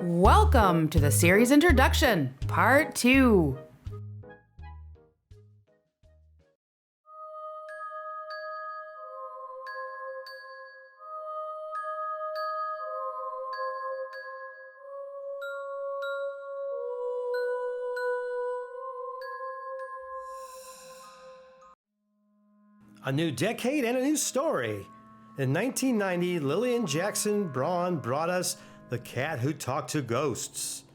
Welcome to the series introduction, part 2. A new decade and a new story. In 1990, Lillian Jackson Braun brought us The Cat Who Talked to Ghosts.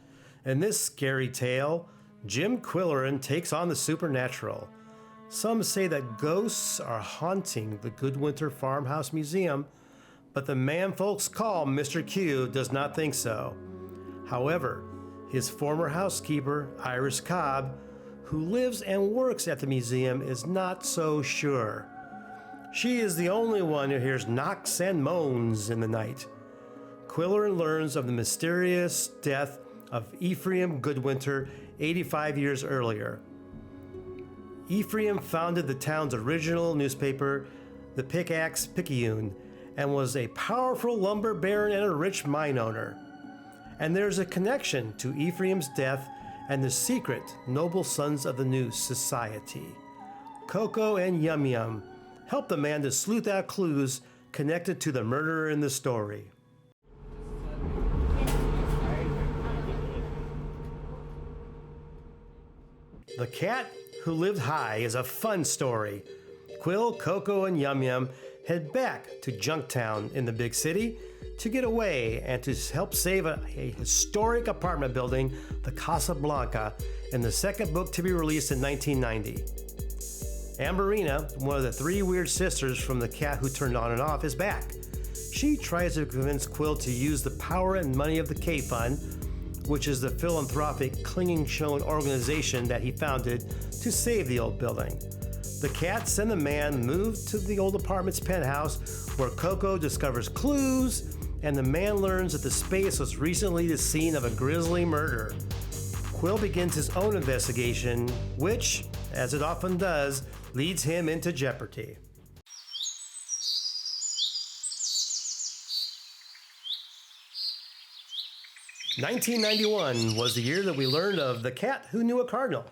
In this scary tale, Jim Quillerin takes on the supernatural. Some say that ghosts are haunting the Goodwinter Farmhouse Museum, but the man folks call Mr. Q does not think so. However, his former housekeeper, Iris Cobb, who lives and works at the museum, is not so sure. She is the only one who hears knocks and moans in the night. Quillerin learns of the mysterious death of Ephraim Goodwinter 85 years earlier. Ephraim founded the town's original newspaper, the Picayune, and was a powerful lumber baron and a rich mine owner. And there's a connection to Ephraim's death and the secret noble sons of the new society. Coco and Yum Yum help the man to sleuth out clues connected to the murderer in the story. The Cat Who Lived High is a fun story. Quill, Coco, and Yum Yum head back to Junktown in the big city to get away and to help save a historic apartment building, the Casablanca, in the second book to be released in 1990. Amberina, one of the three weird sisters from The Cat Who Turned On and Off, is back. She tries to convince Quill to use the power and money of the K Fund, which is the philanthropic clinging shown organization that he founded, to save the old building. The cats and the man move to the old apartment's penthouse, where Coco discovers clues, and the man learns that the space was recently the scene of a grisly murder. Quill begins his own investigation, which, as it often does, leads him into jeopardy. "1991 was the year that we learned of The Cat Who Knew a Cardinal.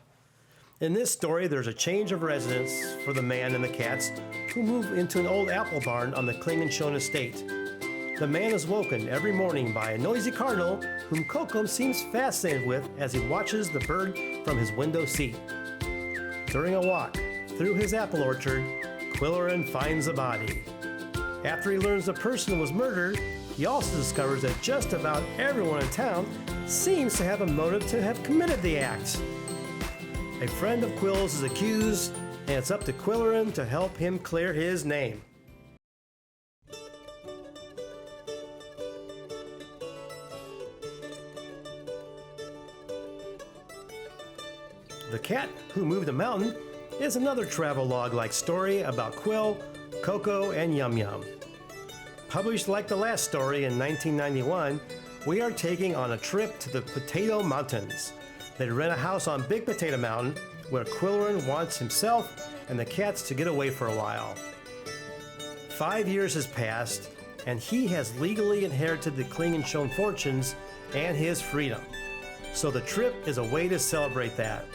In this story, there's a change of residence for the man and the cats, who move into an old apple barn on the Klingenschon estate. The man is woken every morning by a noisy cardinal whom Coco seems fascinated with as he watches the bird from his window seat. During a walk through his apple orchard, Quillerin finds a body. After he learns the person was murdered, he also discovers that just about everyone in town seems to have a motive to have committed the act. A friend of Quill's is accused, and it's up to Quillerin to help him clear his name. The Cat Who Moved a Mountain is another travelogue-like story about Quill, Coco, and Yum Yum. Published like the last story in 1991, we are taking on a trip to the Potato Mountains. They rent a house on Big Potato Mountain, where Quillerin wants himself and the cats to get away for a while. 5 years has passed, and he has legally inherited the Klingenschon fortunes and his freedom. So the trip is a way to celebrate that.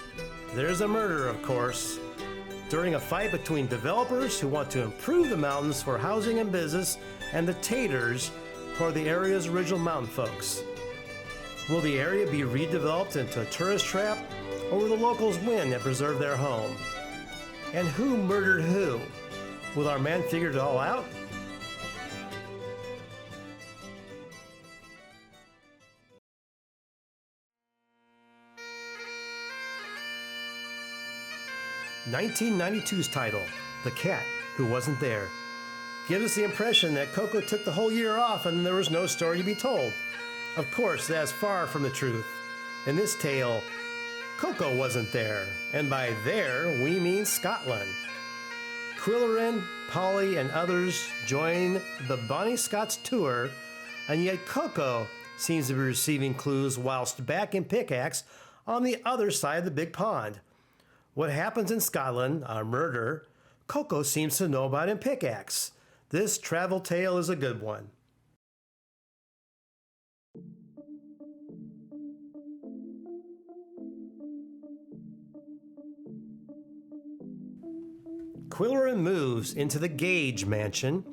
There's a murder, of course. During a fight between developers who want to improve the mountains for housing and business, and the Taters, who are the area's original mountain folks. Will the area be redeveloped into a tourist trap, or will the locals win and preserve their home? And who murdered who? Will our man figure it all out? (1992's title, The Cat Who Wasn't There, gives us the impression that Coco took the whole year off and there was no story to be told. Of course, that's far from the truth. In this tale, Coco wasn't there, and by there, we mean Scotland. Quillerin, Polly, and others join the Bonnie Scots tour, and yet Coco seems to be receiving clues whilst back in Pickaxe on the other side of the big pond. What happens in Scotland, a murder, Coco seems to know about in Pickaxe. This travel tale is a good one. Quillerin moves into the Gage mansion,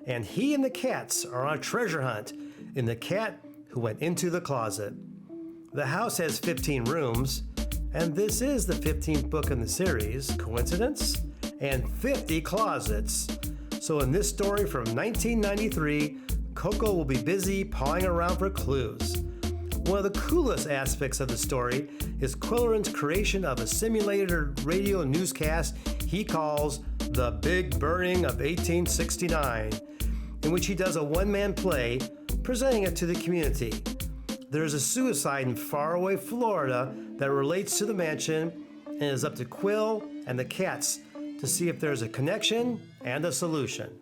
and he and the cats are on a treasure hunt in The Cat Who Went Into the Closet. The house has 15 rooms, and this is the 15th book in the series. Coincidence? And 50 closets. So in this story from 1993, Coco will be busy pawing around for clues. One of the coolest aspects of the story is Quillerin's creation of a simulated radio newscast he calls The Big Burning of 1869, in which he does a one-man play, presenting it to the community. There's a suicide in faraway Florida that relates to the mansion, and it is up to Quill and the cats to see if there's a connection and a solution.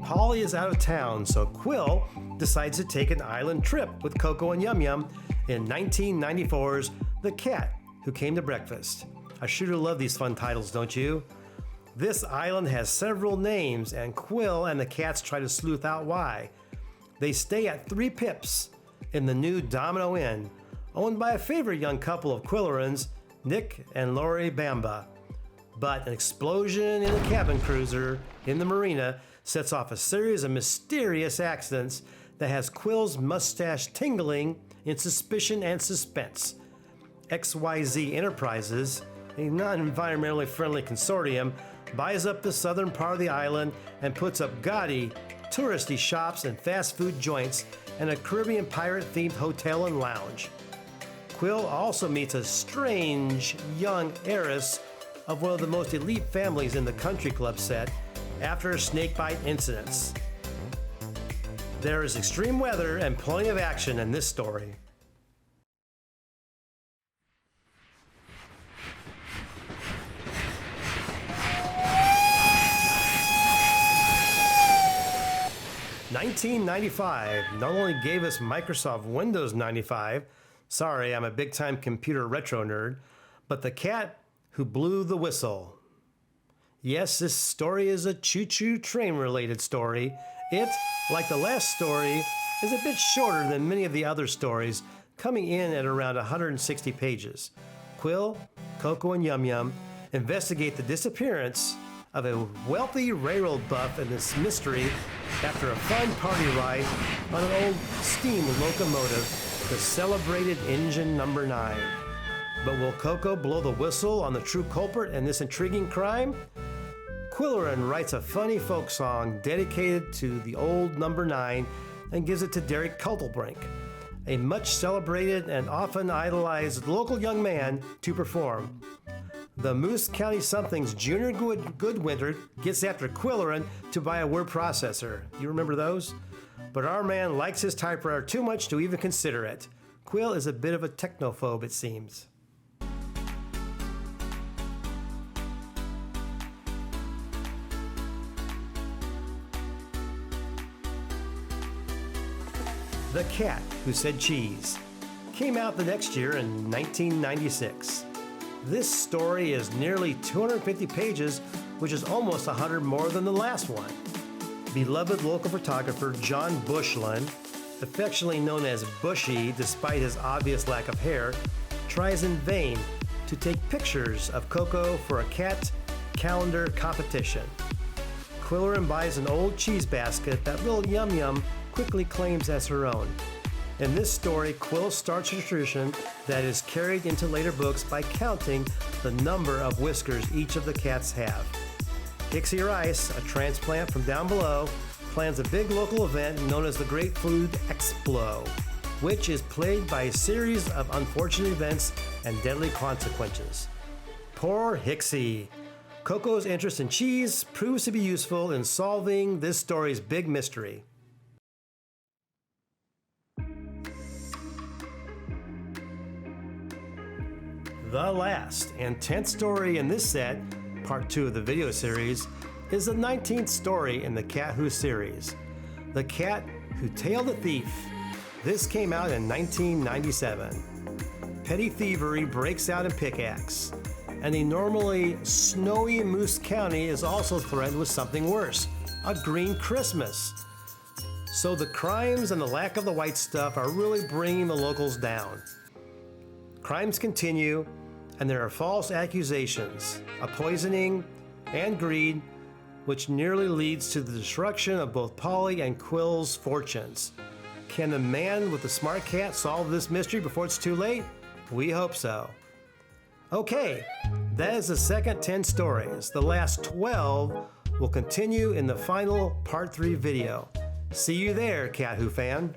Polly is out of town, so Quill decides to take an island trip with Coco and Yum Yum in 1994's The Cat Who Came to Breakfast. I sure do love these fun titles, don't you? This island has several names, and Quill and the cats try to sleuth out why. They stay at 3 Pips in the new Domino Inn, owned by a favorite young couple of Quillerin's, Nick and Lori Bamba. But an explosion in the cabin cruiser in the marina sets off a series of mysterious accidents that has Quill's mustache tingling in suspicion and suspense. XYZ Enterprises, a non-environmentally friendly consortium, buys up the southern part of the island and puts up gaudy, touristy shops and fast food joints and a Caribbean pirate-themed hotel and lounge. Quill also meets a strange young heiress of one of the most elite families in the country club set after a snakebite incident. There is extreme weather and plenty of action in this story. "1995 not only gave us Microsoft Windows 95, sorry, I'm a big-time computer retro nerd, but The Cat Who Blew the Whistle." Yes, this story is a choo-choo train-related story. It, like the last story, is a bit shorter than many of the other stories, coming in at around 160 pages. Quill, Coco, and Yum Yum investigate the disappearance of a wealthy railroad buff in this mystery after a fun party ride on an old steam locomotive, the celebrated Engine Number 9. But will Coco blow the whistle on the true culprit in this intriguing crime? Quillerin writes a funny folk song dedicated to the old Number 9 and gives it to Derek Kuttlebrink, a much celebrated and often idolized local young man, to perform. The Moose County Something's Junior Goodwinter gets after Quillerin to buy a word processor. You remember those? But our man likes his typewriter too much to even consider it. Quill is a bit of a technophobe, it seems. The Cat Who Said Cheese came out the next year in 1996. This story is nearly 250 pages, which is almost 100 more than the last one. Beloved local photographer John Bushland, affectionately known as Bushy despite his obvious lack of hair, tries in vain to take pictures of Coco for a cat calendar competition. Quillerin buys an old cheese basket that little Yum Yum quickly claims as her own. In this story, Quill starts a tradition that is carried into later books by counting the number of whiskers each of the cats have. Dixie Rice, a transplant from down below, plans a big local event known as the Great Food Explo, which is plagued by a series of unfortunate events and deadly consequences. Poor Hixie. Coco's interest in cheese proves to be useful in solving this story's big mystery. The last and 10th story in this set, part 2 of the video series, is the 19th story in the Cat Who series, The Cat Who Tailed a Thief. This came out in 1997. Petty thievery breaks out in Pickaxe, and the normally snowy Moose County is also threatened with something worse, a green Christmas. So the crimes and the lack of the white stuff are really bringing the locals down. Crimes continue, and there are false accusations, a poisoning, and greed, which nearly leads to the destruction of both Polly and Quill's fortunes. Can the man with the smart cat solve this mystery before it's too late? We hope so. Okay, that is the second 10 stories. The last 12 will continue in the final Part 3 video. See you there, Cat Who fan.